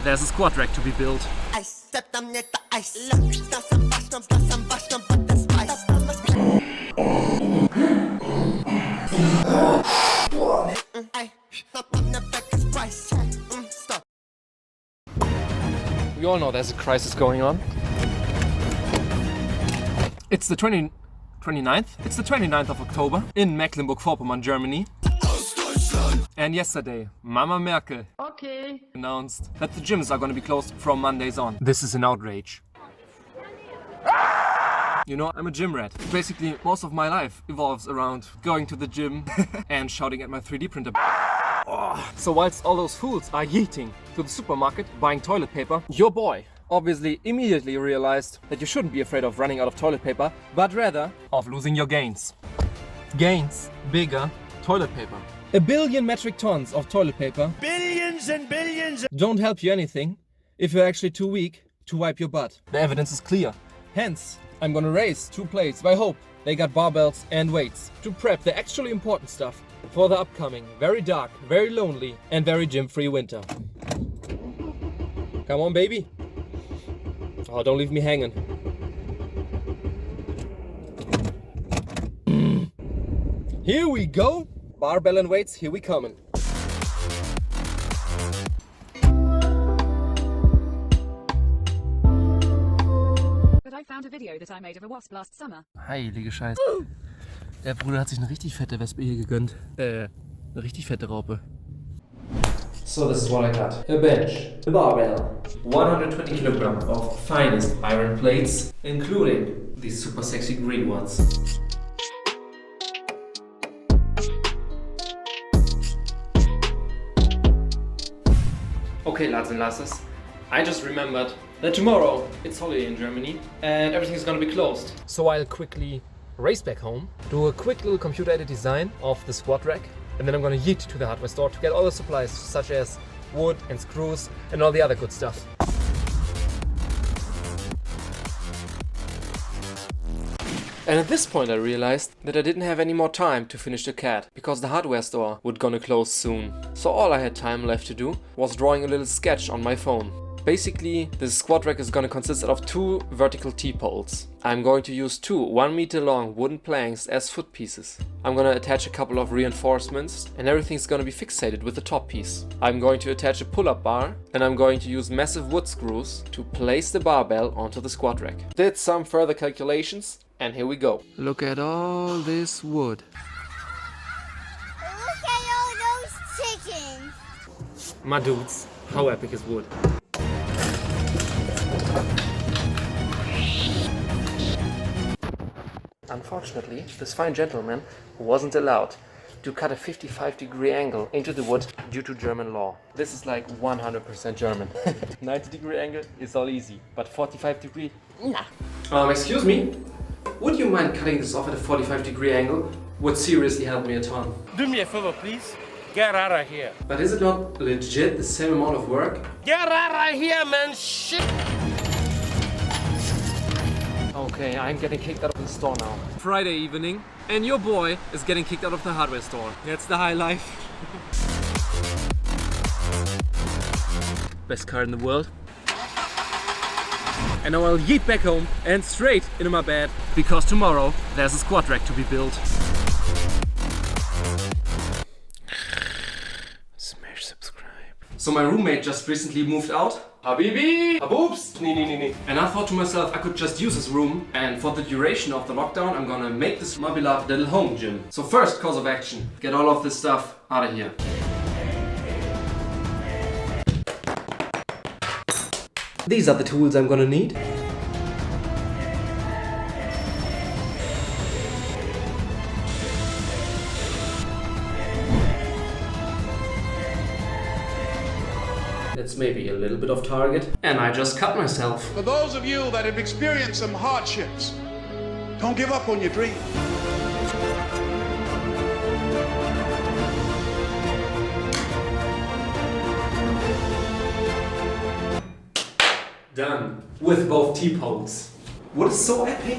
There's a squat rack to be built. We all know there's a crisis going on. It's the 29th? It's the 29th of October in Mecklenburg-Vorpommern, Germany. And yesterday, Mama Merkel announced that the gyms are going to be closed from Mondays on. This is an outrage. You know, I'm a gym rat. Basically, most of my life evolves around going to the gym and shouting at my 3D printer. So whilst all those fools are yeeting to the supermarket buying toilet paper, your boy obviously immediately realized that you shouldn't be afraid of running out of toilet paper, but rather of losing your gains. Gains, bigger toilet paper. 1 billion metric tons of toilet paper. Billions and billions. Don't help you anything if you're actually too weak to wipe your butt. The evidence is clear. Hence, I'm gonna raise 2 plates. I hope they got barbells and weights to prep the actually important stuff for the upcoming, very dark, very lonely, and very gym-free winter. Come on, baby. Oh, don't leave me hanging. Here we go. Barbell and weights, here we coming. But I found a video that I made of a wasp last summer. Heilige Scheiße. Der Bruder hat sich eine richtig fette Wespe hier gegönnt. Eine richtig fette Raupe. So this is what I got. A bench, a barbell, 120 kilogram of finest iron plates, including these super sexy green ones. Okay, lads and lasses, I just remembered that tomorrow it's holiday in Germany and everything is gonna be closed. So I'll quickly race back home, do a quick little computer-aided design of the squat rack, and then I'm gonna yeet to the hardware store to get all the supplies such as wood and screws and all the other good stuff. And at this point I realized that I didn't have any more time to finish the CAD because the hardware store would gonna close soon. So all I had time left to do was drawing a little sketch on my phone. Basically, this squat rack is gonna consist of 2 vertical T-poles. I'm going to use 2 1 meter long wooden planks as foot pieces. I'm gonna attach a couple of reinforcements and everything's gonna be fixated with the top piece. I'm going to attach a pull-up bar and I'm going to use massive wood screws to place the barbell onto the squat rack. Did some further calculations and here we go. Look at all this wood. Look at all those chickens. My dudes, how epic is wood? Unfortunately, this fine gentleman wasn't allowed to cut a 55-degree angle into the wood due to German law. This is like 100% German. 90-degree angle is all easy, but 45-degree, nah. Excuse me? Would you mind cutting this off at a 45-degree angle? Would seriously help me a ton. Do me a favor, please. Get out of here. But is it not legit the same amount of work? Get out of here, man. Shit. Okay, I'm getting kicked out of the store now. Friday evening, and your boy is getting kicked out of the hardware store. That's the high life. Best car in the world. And now I'll yeet back home and straight into my bed because tomorrow there's a squat rack to be built. Smash subscribe. So my roommate just recently moved out. Habibi! Haboobs! Nee. And I thought to myself I could just use his room, and for the duration of the lockdown I'm gonna make this my beloved little home gym. So first course of action, get all of this stuff out of here. These are the tools I'm gonna need. That's maybe a little bit of target. And I just cut myself. For those of you that have experienced some hardships, don't give up on your dream. Done. With both T-poles. What is so epic?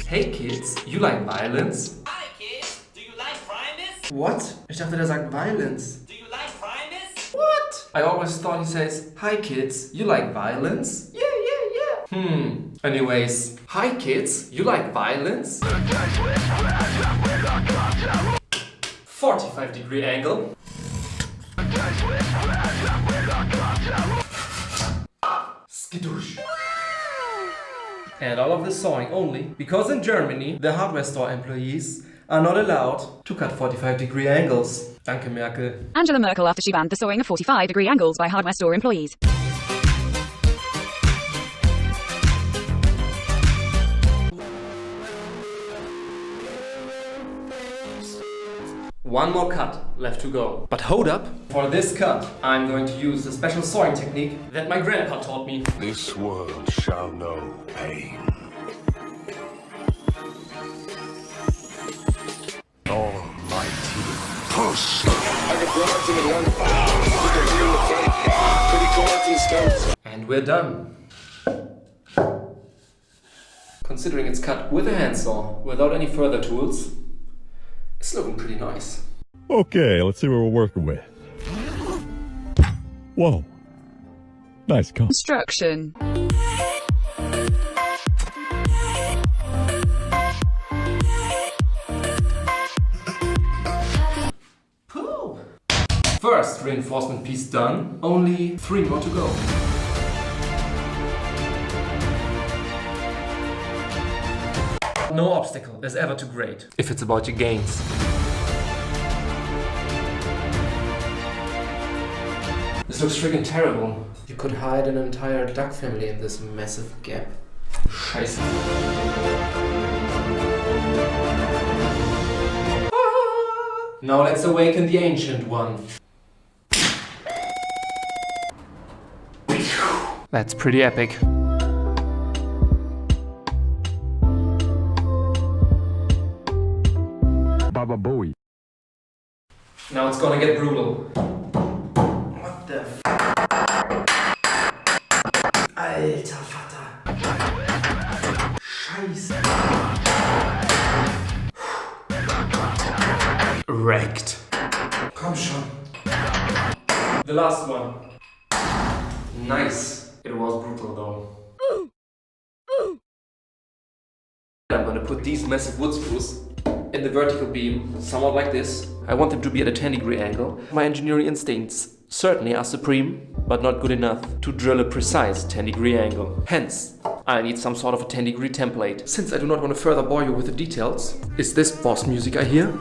Hey kids, you like violence? Hi kids, do you like primates? What? Ich dachte, der sagt violence. Do you like violence? What? I always thought he says, hi kids, you like violence? Yeah. Anyways, hi kids, you like violence? 45-degree angle. Skidoosh. And all of this sawing only because in Germany the hardware store employees are not allowed to cut 45-degree angles. Danke, Merkel. Angela Merkel after she banned the sawing of 45-degree angles by hardware store employees. One more cut left to go. But hold up! For this cut, I'm going to use the special sawing technique that my grandpa taught me. This world shall know pain. Almighty push. And we're done. Considering it's cut with a handsaw, without any further tools, it's looking pretty nice. Okay, let's see what we're working with. Whoa. Nice cut. Construction. Pooh! First reinforcement piece done, only 3 more to go. No obstacle is ever too great if it's about your gains. This looks freaking terrible. You could hide an entire duck family in this massive gap. Scheiße. Ah! Now let's awaken the ancient one. That's pretty epic. Baba Bowie. Now it's gonna get brutal. What the f... Alter Vater. Scheiße. Wrecked. Komm schon. The last one. Nice. It was brutal though. I'm gonna put these massive wood screws in the vertical beam, somewhat like this. I want them to be at a 10-degree angle. My engineering instincts certainly are supreme, but not good enough to drill a precise 10-degree angle. Hence, I need some sort of a 10-degree template. Since I do not want to further bore you with the details, is this boss music I hear?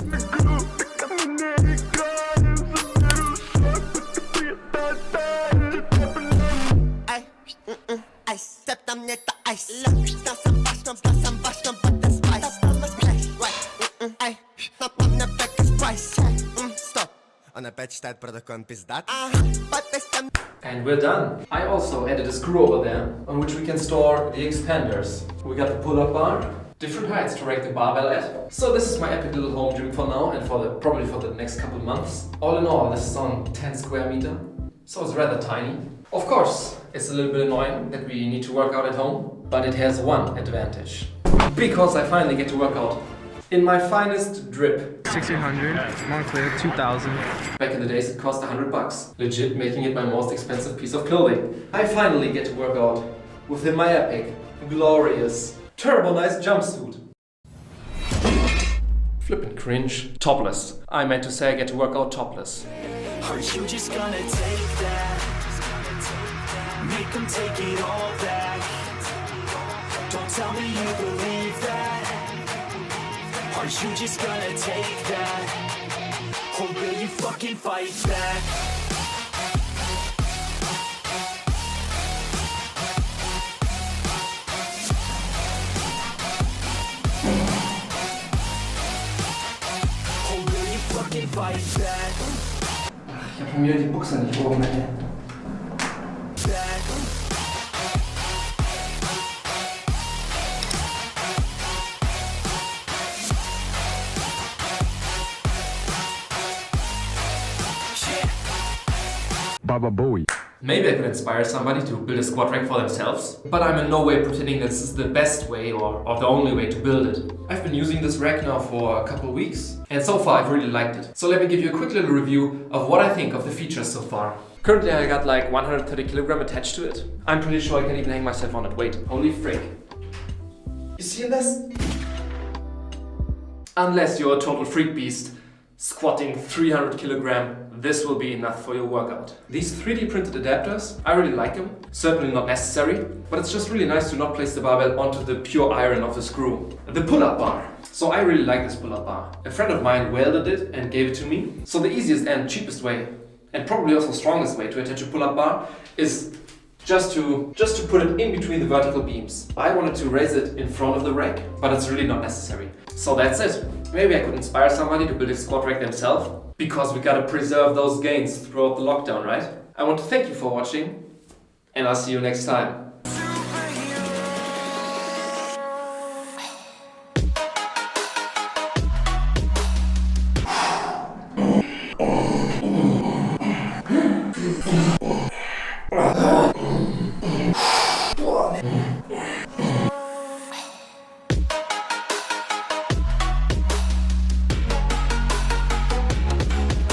And we're done. I also added a screw over there on which we can store the expanders. We got the pull-up bar, different heights to rack the barbell at. So this is my epic little home gym for now and probably for the next couple months. All in all, this is on 10 square meter, so it's rather tiny. Of course, it's a little bit annoying that we need to work out at home, but it has one advantage. Because I finally get to work out in my finest drip. 1600, Montclair 2000. Back in the days it cost $100, legit making it my most expensive piece of clothing. I finally get to work out within my epic, glorious, turbo nice jumpsuit. Flippin' cringe. Topless. I meant to say I get to work out topless. Are you just gonna take that? Make them take it all back. Don't tell me you believe that. Are you just gonna take that? Or will you fucking fight back? Or will you fucking fight back? Ich hab schon wieder die Buchse nicht oben, ey. Baba Bowie. Maybe I could inspire somebody to build a squat rack for themselves, but I'm in no way pretending this is the best way or the only way to build it. I've been using this rack now for a couple of weeks, and so far I've really liked it. So let me give you a quick little review of what I think of the features so far. Currently I got like 130 kilogram attached to it. I'm pretty sure I can even hang myself on it. Wait, holy frick. You see this? Unless you're a total freak beast, squatting 300 kilogram, this will be enough for your workout. These 3D printed adapters, I really like them. Certainly not necessary, but it's just really nice to not place the barbell onto the pure iron of the screw. The pull-up bar. So I really like this pull-up bar. A friend of mine welded it and gave it to me. So the easiest and cheapest way, and probably also strongest way to attach a pull-up bar is just to put it in between the vertical beams. I wanted to raise it in front of the rack, but it's really not necessary. So that's it. Maybe I could inspire somebody to build a squat rack themselves, because we gotta preserve those gains throughout the lockdown, right? I want to thank you for watching, and I'll see you next time.